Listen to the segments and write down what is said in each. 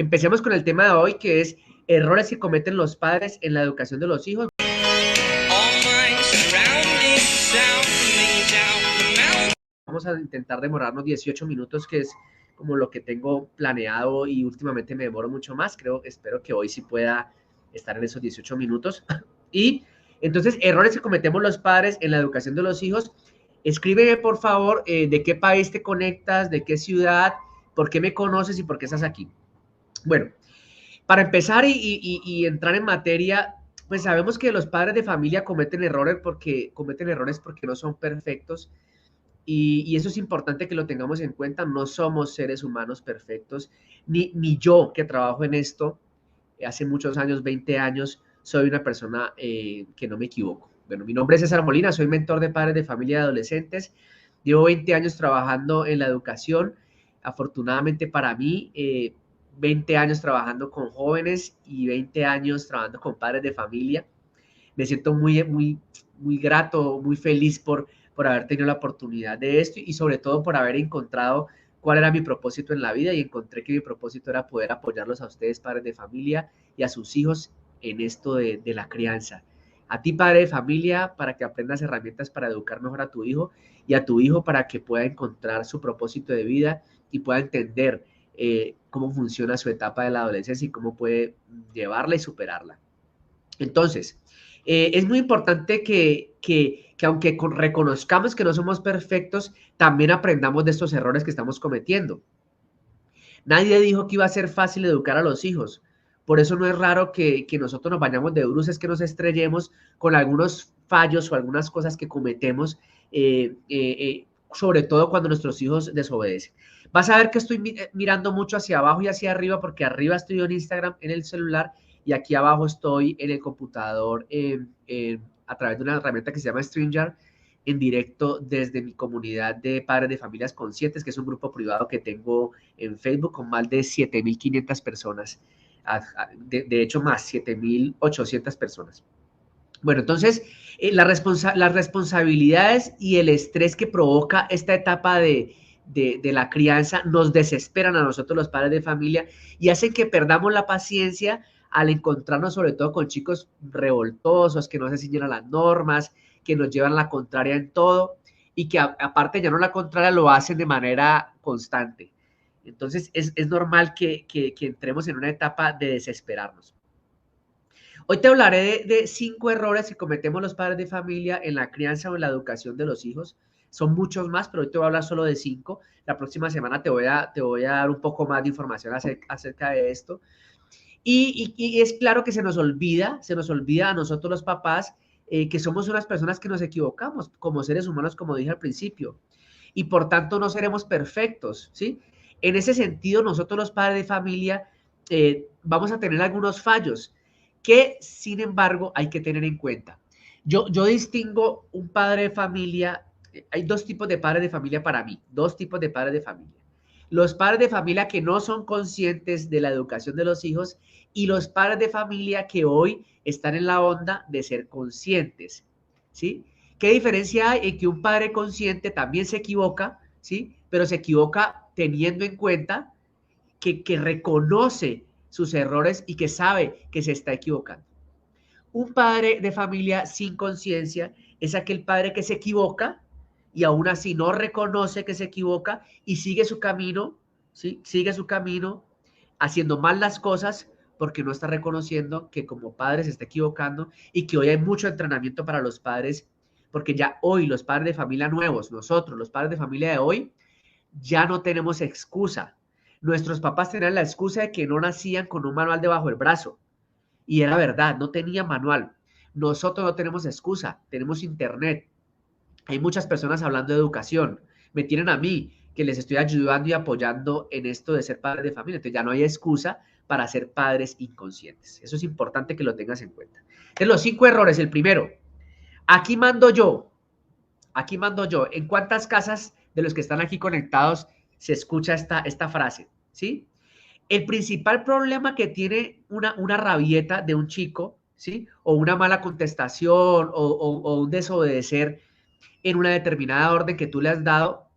Empecemos con el tema de hoy, que es errores que cometen los padres en la educación de los hijos. Vamos a intentar demorarnos 18 minutos, que es como lo que tengo planeado y últimamente me demoro mucho más. Espero que hoy sí pueda estar en esos 18 minutos. Y entonces, errores que cometemos los padres en la educación de los hijos. Escríbeme, por favor, de qué país te conectas, de qué ciudad, por qué me conoces y por qué estás aquí. Bueno, para empezar y entrar en materia, pues sabemos que los padres de familia cometen errores porque no son perfectos. Y eso es importante que lo tengamos en cuenta. No somos seres humanos perfectos, ni yo que trabajo en esto hace muchos años, 20 años, soy una persona que no me equivoco. Bueno, mi nombre es César Molina, soy mentor de padres de familia y adolescentes. Llevo 20 años trabajando en la educación. Afortunadamente para mí, 20 años trabajando con jóvenes y 20 años trabajando con padres de familia. Me siento muy grato, muy feliz por haber tenido la oportunidad de esto y sobre todo por haber encontrado cuál era mi propósito en la vida, y encontré que mi propósito era poder apoyarlos a ustedes, padres de familia, y a sus hijos en esto de la crianza. A ti, padre de familia, para que aprendas herramientas para educar mejor a tu hijo, y a tu hijo para que pueda encontrar su propósito de vida y pueda entender cómo funciona su etapa de la adolescencia y cómo puede llevarla y superarla. Entonces, es muy importante que aunque reconozcamos que no somos perfectos, también aprendamos de estos errores que estamos cometiendo. Nadie dijo que iba a ser fácil educar a los hijos. Por eso no es raro que nosotros nos vayamos de bruces, que nos estrellemos con algunos fallos o algunas cosas que cometemos, sobre todo cuando nuestros hijos desobedecen. Vas a ver que estoy mirando mucho hacia abajo y hacia arriba, porque arriba estoy en Instagram, en el celular, y aquí abajo estoy en el computador a través de una herramienta que se llama StreamYard, en directo desde mi comunidad de padres de familias conscientes, que es un grupo privado que tengo en Facebook con más de 7.500 personas. De hecho, más 7.800 personas. Bueno, entonces, las responsabilidades y el estrés que provoca esta etapa de la crianza nos desesperan a nosotros los padres de familia y hacen que perdamos la paciencia al encontrarnos sobre todo con chicos revoltosos, que no se ciñen a las normas, que nos llevan la contraria en todo y que aparte ya no la contraria lo hacen de manera constante. Entonces es normal que entremos en una etapa de desesperarnos. Hoy te hablaré de 5 errores que cometemos los padres de familia en la crianza o en la educación de los hijos. Son muchos más, pero hoy te voy a hablar solo de 5. La próxima semana te voy a dar un poco más de información acerca de esto. Y es claro que se nos olvida a nosotros los papás que somos unas personas que nos equivocamos como seres humanos, como dije al principio, y por tanto no seremos perfectos, ¿sí? En ese sentido, nosotros los padres de familia vamos a tener algunos fallos que, sin embargo, hay que tener en cuenta. Yo distingo un padre de familia, hay dos tipos de padres de familia para mí, dos tipos de padres de familia. Los padres de familia que no son conscientes de la educación de los hijos y los padres de familia que hoy están en la onda de ser conscientes, ¿sí? ¿Qué diferencia hay en que un padre consciente también se equivoca, ¿sí? Pero se equivoca teniendo en cuenta que reconoce sus errores y que sabe que se está equivocando? Un padre de familia sin conciencia es aquel padre que se equivoca y aún así no reconoce que se equivoca y sigue su camino, ¿sí? Sigue su camino haciendo mal las cosas porque no está reconociendo que como padre se está equivocando, y que hoy hay mucho entrenamiento para los padres, porque ya hoy los padres de familia nuevos, nosotros los padres de familia de hoy, ya no tenemos excusa. Nuestros papás tenían la excusa de que no nacían con un manual debajo del brazo. Y era verdad, no tenía manual. Nosotros no tenemos excusa, tenemos internet. Hay muchas personas hablando de educación. Me tienen a mí, que les estoy ayudando y apoyando en esto de ser padres de familia. Entonces ya no hay excusa para ser padres inconscientes. Eso es importante que lo tengas en cuenta. De los 5 errores, el primero, aquí mando yo. Aquí mando yo. ¿En cuántas casas de los que están aquí conectados se escucha esta frase? ¿Sí? El principal problema que tiene una rabieta de un chico, ¿sí? O una mala contestación o un desobedecer en una determinada orden que tú le has dado,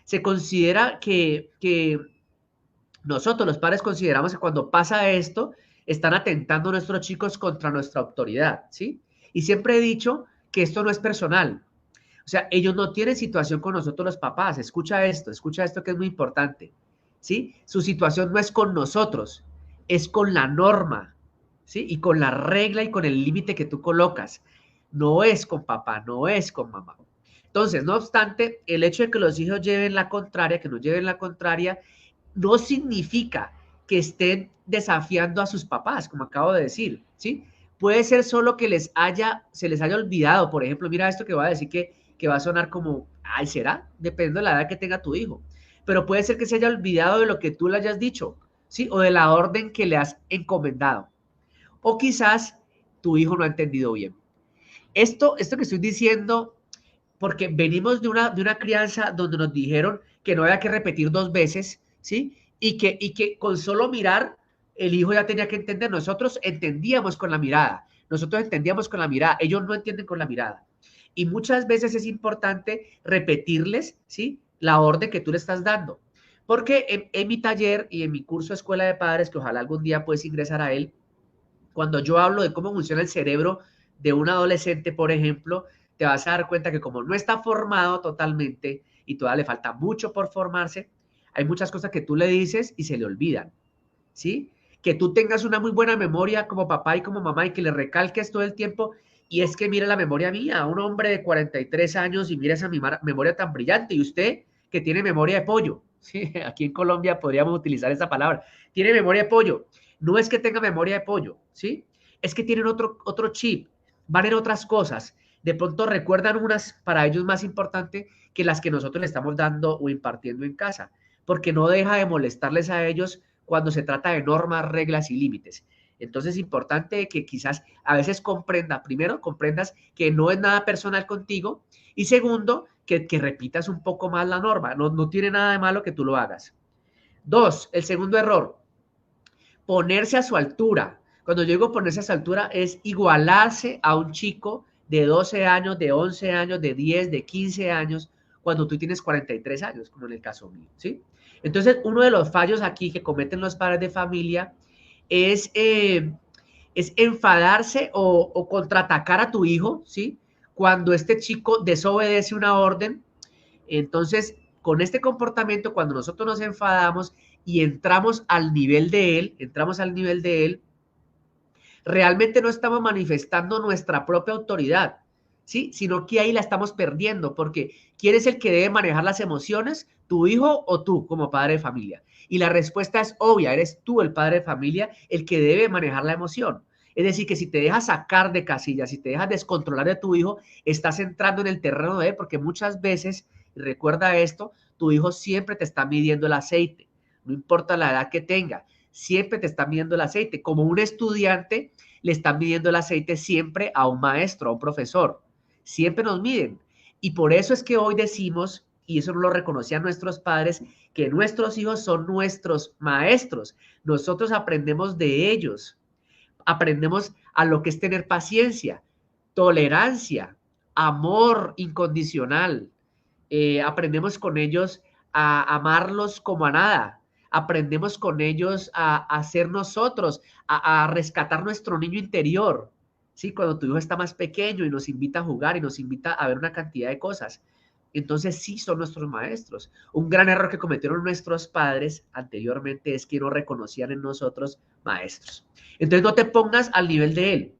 se considera que nosotros los padres consideramos que cuando pasa esto, están atentando nuestros chicos contra nuestra autoridad, ¿sí? Y siempre he dicho que esto no es personal. O sea, ellos no tienen situación con nosotros los papás. Escucha esto que es muy importante, ¿sí? Su situación no es con nosotros, es con la norma, ¿sí? Y con la regla y con el límite que tú colocas. No es con papá, no es con mamá. Entonces, no obstante, el hecho de que los hijos lleven la contraria, que nos lleven la contraria, no significa que estén desafiando a sus papás, como acabo de decir, ¿sí? Puede ser solo que se les haya olvidado, por ejemplo, mira esto que voy a decir que va a sonar como, ay, ¿será? Dependiendo de la edad que tenga tu hijo. Pero puede ser que se haya olvidado de lo que tú le hayas dicho, ¿sí? O de la orden que le has encomendado. O quizás tu hijo no ha entendido bien. Esto que estoy diciendo, porque venimos de una crianza donde nos dijeron que no había que repetir dos veces, ¿sí? Y que con solo mirar el hijo ya tenía que entender. Nosotros entendíamos con la mirada, nosotros entendíamos con la mirada, ellos no entienden con la mirada. Y muchas veces es importante repetirles, ¿sí? La orden que tú le estás dando. Porque en mi taller y en mi curso de Escuela de Padres, que ojalá algún día puedes ingresar a él, cuando yo hablo de cómo funciona el cerebro de un adolescente, por ejemplo, te vas a dar cuenta que como no está formado totalmente y todavía le falta mucho por formarse, hay muchas cosas que tú le dices y se le olvidan, ¿sí? Que tú tengas una muy buena memoria como papá y como mamá y que le recalques todo el tiempo. Y es que mira la memoria mía, un hombre de 43 años y mira esa memoria tan brillante. Y usted que tiene memoria de pollo, ¿sí? Aquí en Colombia podríamos utilizar esa palabra. Tiene memoria de pollo. No es que tenga memoria de pollo, ¿sí? Es que tienen otro chip, van en otras cosas. De pronto recuerdan unas para ellos más importantes que las que nosotros le estamos dando o impartiendo en casa, porque no deja de molestarles a ellos cuando se trata de normas, reglas y límites. Entonces es importante que quizás a veces primero comprendas que no es nada personal contigo y segundo, que repitas un poco más la norma. No tiene nada de malo que tú lo hagas. Dos, el segundo error, ponerse a su altura. Cuando yo digo ponerse a su altura es igualarse a un chico de 12 años, de 11 años, de 10, de 15 años, cuando tú tienes 43 años, como en el caso mío, ¿sí? Entonces, uno de los fallos aquí que cometen los padres de familia es, eh, es enfadarse o contraatacar a tu hijo, ¿sí? Cuando este chico desobedece una orden. Entonces, con este comportamiento, cuando nosotros nos enfadamos y entramos al nivel de él, realmente no estamos manifestando nuestra propia autoridad, ¿sí? Sino que ahí la estamos perdiendo, porque ¿quién es el que debe manejar las emociones? ¿Tu hijo o tú como padre de familia? Y la respuesta es obvia, eres tú el padre de familia el que debe manejar la emoción. Es decir, que si te dejas sacar de casillas, si te dejas descontrolar de tu hijo, estás entrando en el terreno de él, porque muchas veces, recuerda esto, tu hijo siempre te está midiendo el aceite, no importa la edad que tenga, siempre te está midiendo el aceite. Como un estudiante le están midiendo el aceite siempre a un maestro, a un profesor. Siempre nos miden. Y por eso es que hoy decimos, y eso no lo reconocían nuestros padres, que nuestros hijos son nuestros maestros. Nosotros aprendemos de ellos. Aprendemos a lo que es tener paciencia, tolerancia, amor incondicional. Aprendemos con ellos a amarlos como a nada. Aprendemos con ellos a ser nosotros, a rescatar nuestro niño interior. ¿Sí? Cuando tu hijo está más pequeño y nos invita a jugar y nos invita a ver una cantidad de cosas. Entonces sí son nuestros maestros. Un gran error que cometieron nuestros padres anteriormente es que no reconocían en nosotros maestros. Entonces no te pongas al nivel de él.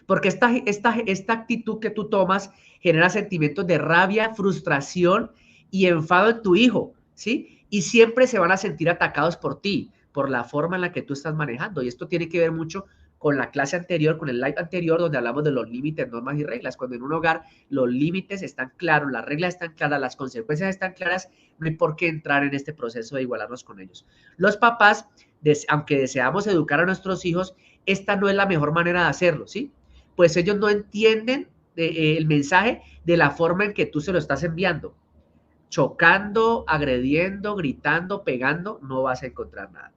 Porque esta actitud que tú tomas genera sentimientos de rabia, frustración y enfado en tu hijo, ¿sí? Y siempre se van a sentir atacados por ti, por la forma en la que tú estás manejando. Y esto tiene que ver mucho con la clase anterior, con el live anterior, donde hablamos de los límites, normas y reglas. Cuando en un hogar los límites están claros, las reglas están claras, las consecuencias están claras, no hay por qué entrar en este proceso de igualarnos con ellos. Los papás, aunque deseamos educar a nuestros hijos, esta no es la mejor manera de hacerlo, ¿sí? Pues ellos no entienden el mensaje de la forma en que tú se lo estás enviando. Chocando, agrediendo, gritando, pegando, no vas a encontrar nada.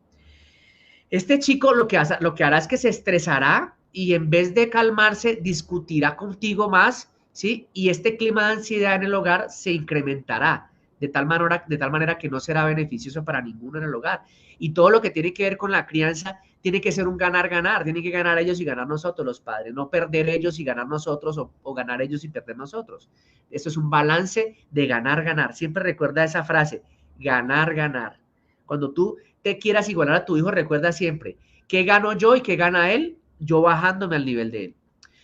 Este chico lo que hará es que se estresará y en vez de calmarse, discutirá contigo más, ¿sí? Y este clima de ansiedad en el hogar se incrementará de tal manera que no será beneficioso para ninguno en el hogar. Y todo lo que tiene que ver con la crianza tiene que ser un ganar-ganar, tiene que ganar ellos y ganar nosotros los padres, no perder ellos y ganar nosotros o ganar ellos y perder nosotros. Esto es un balance de ganar-ganar. Siempre recuerda esa frase, ganar-ganar. Cuando tú te quieras igualar a tu hijo, recuerda siempre, ¿qué gano yo y qué gana él? Yo bajándome al nivel de él.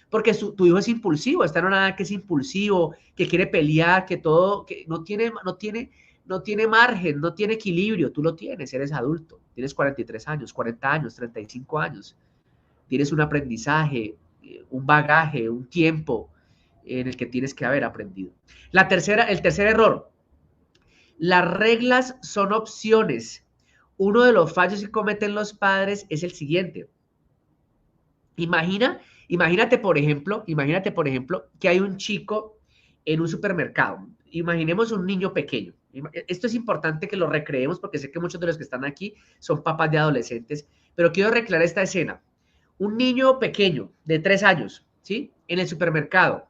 Porque tu hijo es impulsivo, está en una edad que es impulsivo, que quiere pelear, que todo, que no tiene margen, no tiene equilibrio. Tú lo tienes, eres adulto, tienes 43 años, 40 años, 35 años. Tienes un aprendizaje, un bagaje, un tiempo en el que tienes que haber aprendido. El tercer error, las reglas son opciones. Uno de los fallos que cometen los padres es el siguiente. Imagínate, por ejemplo, que hay un chico en un supermercado. Imaginemos un niño pequeño. Esto es importante que lo recreemos porque sé que muchos de los que están aquí son papás de adolescentes, pero quiero recrear esta escena. Un niño pequeño de 3 años, ¿sí? En el supermercado.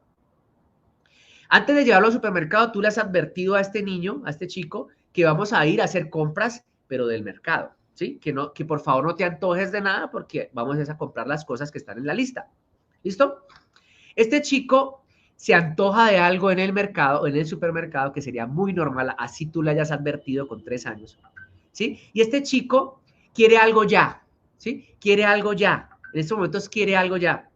Antes de llevarlo al supermercado, tú le has advertido a este niño, a este chico, que vamos a ir a hacer compras, pero del mercado. ¿Sí? Que por favor no te antojes de nada porque vamos a comprar las cosas que están en la lista. ¿Listo? Este chico se antoja de algo en el mercado, en el supermercado, que sería muy normal, así tú le hayas advertido con 3 años. ¿Sí? Y este chico quiere algo ya. ¿Sí? Quiere algo ya. En estos momentos quiere algo ya.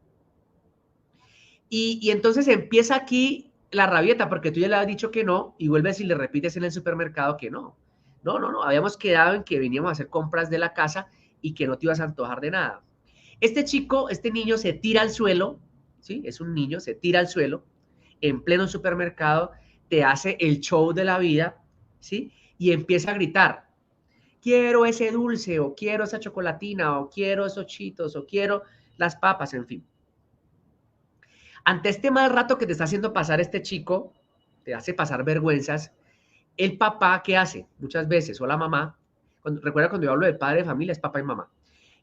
Y entonces empieza aquí la rabieta porque tú ya le has dicho que no y vuelves y le repites en el supermercado que no. No, habíamos quedado en que veníamos a hacer compras de la casa y que no te ibas a antojar de nada. Este niño se tira al suelo, ¿sí? Es un niño, se tira al suelo en pleno supermercado, te hace el show de la vida, ¿sí? Y empieza a gritar, quiero ese dulce, o quiero esa chocolatina, o quiero esos chitos, o quiero las papas, en fin. Ante este mal rato que te está haciendo pasar este chico, te hace pasar vergüenzas, el papá, ¿qué hace? Muchas veces, o la mamá, recuerda cuando yo hablo del padre de familia, es papá y mamá.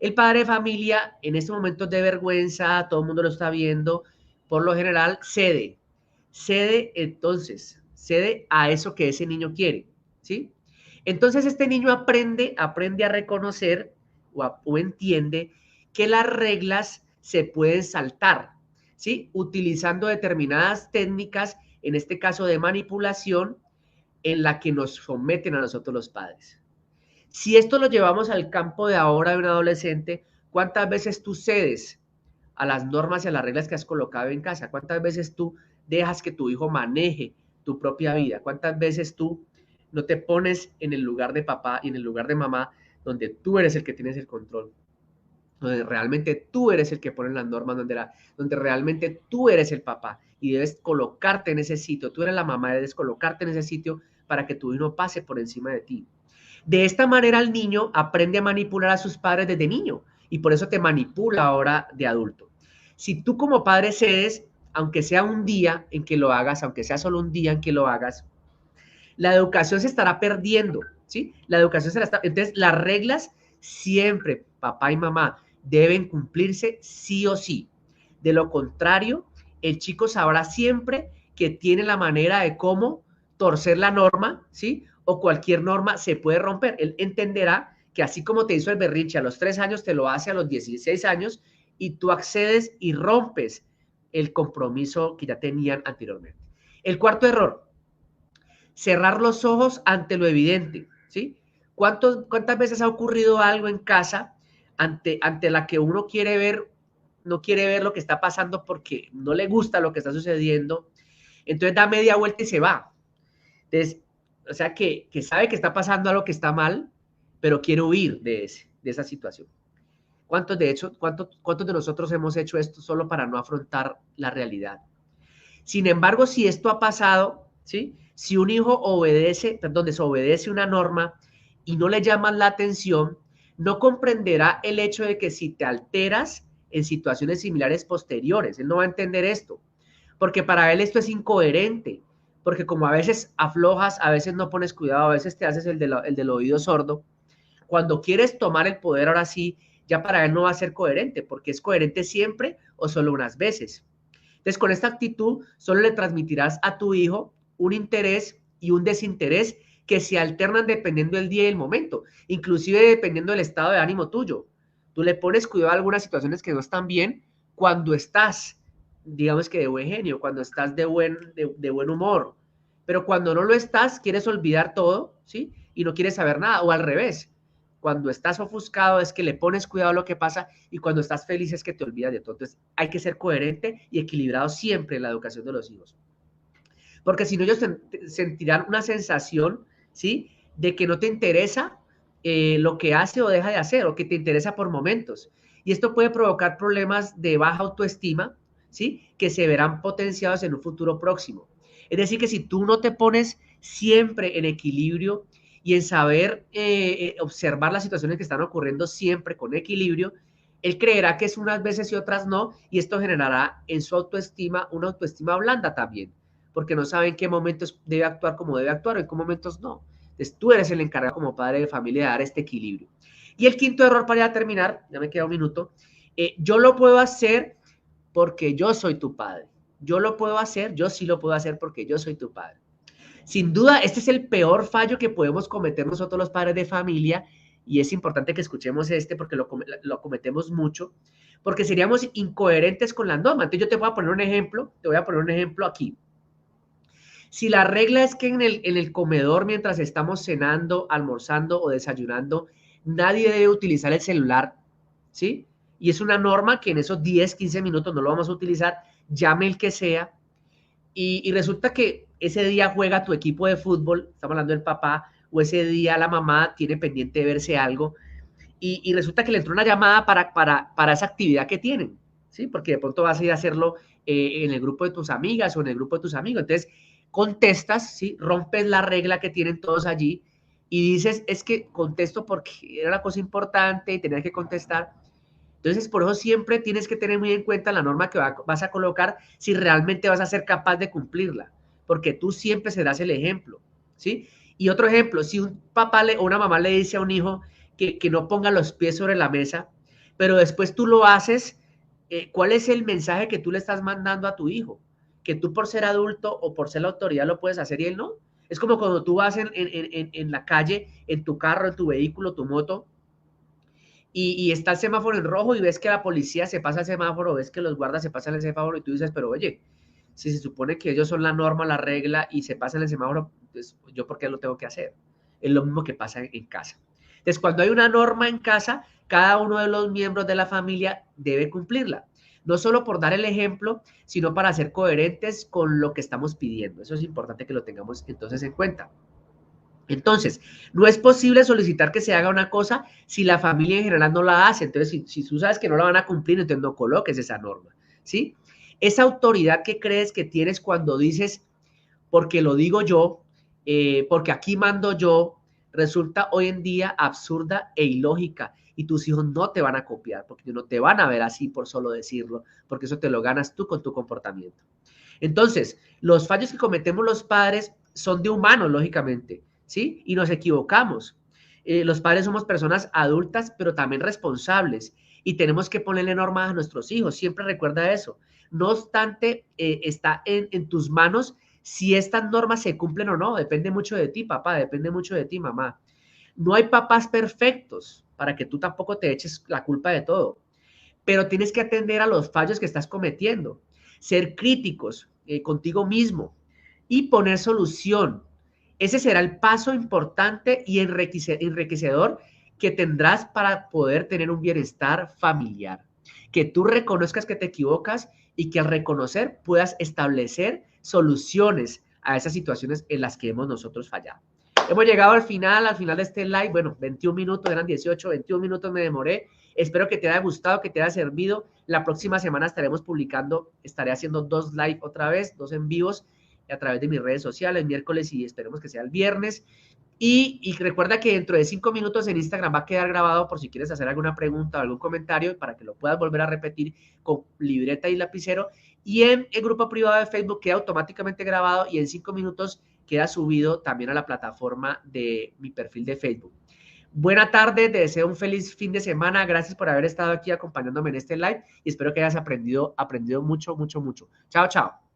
El padre de familia, en estos momentos de vergüenza, todo el mundo lo está viendo, por lo general cede a eso que ese niño quiere, ¿sí? Entonces este niño aprende a reconocer o entiende que las reglas se pueden saltar, ¿sí? Utilizando determinadas técnicas, en este caso de manipulación, en la que nos someten a nosotros los padres. Si esto lo llevamos al campo de ahora de un adolescente, ¿cuántas veces tú cedes a las normas y a las reglas que has colocado en casa? ¿Cuántas veces tú dejas que tu hijo maneje tu propia vida? ¿Cuántas veces tú no te pones en el lugar de papá y en el lugar de mamá, donde tú eres el que tienes el control? Donde realmente tú eres el que pone las normas, donde realmente tú eres el papá y debes colocarte en ese sitio. Tú eres la mamá, debes colocarte en ese sitio para que tu hijo no pase por encima de ti. De esta manera el niño aprende a manipular a sus padres desde niño y por eso te manipula ahora de adulto. Si tú como padre cedes, aunque sea un día en que lo hagas, aunque sea solo un día en que lo hagas, la educación se estará perdiendo, ¿sí? La educación Entonces, las reglas siempre, papá y mamá, deben cumplirse sí o sí. De lo contrario, el chico sabrá siempre que tiene la manera de cómo torcer la norma, ¿sí? O cualquier norma se puede romper. Él entenderá que así como te hizo el berrinche a los 3 años, te lo hace a los 16 años y tú accedes y rompes el compromiso que ya tenían anteriormente. El cuarto error, cerrar los ojos ante lo evidente, ¿sí? ¿Cuántas veces ha ocurrido algo en casa ante la que uno quiere ver, no quiere ver lo que está pasando porque no le gusta lo que está sucediendo? Entonces da media vuelta y se va. Entonces, o sea, que sabe que está pasando algo que está mal, pero quiere huir de esa situación. ¿Cuántos de nosotros hemos hecho esto solo para no afrontar la realidad? Sin embargo, si esto ha pasado, ¿sí? Si un hijo desobedece una norma y no le llaman la atención, no comprenderá el hecho de que si te alteras en situaciones similares posteriores, él no va a entender esto, porque para él esto es incoherente, porque como a veces aflojas, a veces no pones cuidado, a veces te haces el del oído sordo, cuando quieres tomar el poder ahora sí, ya para él no va a ser coherente, porque es coherente siempre o solo unas veces. Entonces, con esta actitud, solo le transmitirás a tu hijo un interés y un desinterés que se alternan dependiendo del día y el momento, inclusive dependiendo del estado de ánimo tuyo. Tú le pones cuidado a algunas situaciones que no están bien cuando estás, digamos que de buen genio, cuando estás de buen humor, pero cuando no lo estás, quieres olvidar todo, ¿sí? Y no quieres saber nada, o al revés. Cuando estás ofuscado es que le pones cuidado a lo que pasa y cuando estás feliz es que te olvidas de todo. Entonces hay que ser coherente y equilibrado siempre en la educación de los hijos. Porque si no ellos sentirán una sensación, ¿sí? De que no te interesa lo que hace o deja de hacer o que te interesa por momentos. Y esto puede provocar problemas de baja autoestima, ¿sí? Que se verán potenciados en un futuro próximo. Es decir, que si tú no te pones siempre en equilibrio y en saber observar las situaciones que están ocurriendo siempre con equilibrio, él creerá que es unas veces y otras no, y esto generará en su autoestima una autoestima blanda también, porque no sabe en qué momentos debe actuar como debe actuar o en qué momentos no. Entonces tú eres el encargado como padre de familia de dar este equilibrio. Y el quinto error para terminar, ya me queda un minuto, yo lo puedo hacer porque yo soy tu padre. Yo lo puedo hacer, yo sí lo puedo hacer porque yo soy tu padre. Sin duda, este es el peor fallo que podemos cometer nosotros los padres de familia y es importante que escuchemos este porque lo cometemos mucho, porque seríamos incoherentes con la norma. Entonces yo te voy a poner un ejemplo, te voy a poner un ejemplo aquí. Si la regla es que en el comedor, mientras estamos cenando, almorzando o desayunando, nadie debe utilizar el celular, ¿sí? Y es una norma que en esos 10, 15 minutos no lo vamos a utilizar, llame el que sea, y resulta que ese día juega tu equipo de fútbol, estamos hablando del papá, o ese día la mamá tiene pendiente de verse algo, y resulta que le entró una llamada para esa actividad que tienen, ¿sí? Porque de pronto vas a ir a hacerlo en el grupo de tus amigas o en el grupo de tus amigos. Entonces, contestas, ¿sí? Rompes la regla que tienen todos allí y dices, es que contesto porque era una cosa importante y tenía que contestar. Entonces, por eso siempre tienes que tener muy en cuenta la norma que vas a colocar si realmente vas a ser capaz de cumplirla, porque tú siempre serás el ejemplo, ¿sí? Y otro ejemplo, si un papá o una mamá le dice a un hijo que no ponga los pies sobre la mesa, pero después tú lo haces, ¿cuál es el mensaje que tú le estás mandando a tu hijo? Que tú por ser adulto o por ser la autoridad lo puedes hacer y él no. Es como cuando tú vas en la calle, en tu carro, en tu vehículo, tu moto, y está el semáforo en rojo y ves que la policía se pasa el semáforo, ves que los guardas se pasan el semáforo y tú dices, pero oye, si se supone que ellos son la norma, la regla y se pasan el semáforo, pues yo por qué lo tengo que hacer. Es lo mismo que pasa en casa. Entonces, cuando hay una norma en casa, cada uno de los miembros de la familia debe cumplirla. No solo por dar el ejemplo, sino para ser coherentes con lo que estamos pidiendo. Eso es importante que lo tengamos entonces en cuenta. Entonces, no es posible solicitar que se haga una cosa si la familia en general no la hace. Entonces, si tú sabes que no la van a cumplir, entonces no coloques esa norma, ¿sí? Esa autoridad que crees que tienes cuando dices, porque lo digo yo, porque aquí mando yo, resulta hoy en día absurda e ilógica. Y tus hijos no te van a copiar, porque no te van a ver así por solo decirlo, porque eso te lo ganas tú con tu comportamiento. Entonces, los fallos que cometemos los padres son de humanos, lógicamente, ¿sí? Y nos equivocamos. Los padres somos personas adultas, pero también responsables y tenemos que ponerle normas a nuestros hijos. Siempre recuerda eso. No obstante, está en tus manos si estas normas se cumplen o no. Depende mucho de ti, papá, depende mucho de ti, mamá. No hay papás perfectos para que tú tampoco te eches la culpa de todo, pero tienes que atender a los fallos que estás cometiendo, ser críticos contigo mismo y poner solución. Ese será el paso importante y enriquecedor que tendrás para poder tener un bienestar familiar. Que tú reconozcas que te equivocas y que al reconocer puedas establecer soluciones a esas situaciones en las que hemos nosotros fallado. Hemos llegado al final de este live. Bueno, 21 minutos, eran 18, 21 minutos me demoré. Espero que te haya gustado, que te haya servido. La próxima semana estaremos publicando, estaré haciendo 2 live otra vez, 2 en vivos a través de mis redes sociales, miércoles y esperemos que sea el viernes. Y recuerda que dentro de 5 minutos en Instagram va a quedar grabado por si quieres hacer alguna pregunta o algún comentario para que lo puedas volver a repetir con libreta y lapicero. Y en el grupo privado de Facebook queda automáticamente grabado y en 5 minutos queda subido también a la plataforma de mi perfil de Facebook. Buena tarde, te deseo un feliz fin de semana. Gracias por haber estado aquí acompañándome en este live y espero que hayas aprendido mucho, mucho, mucho. Chao, chao.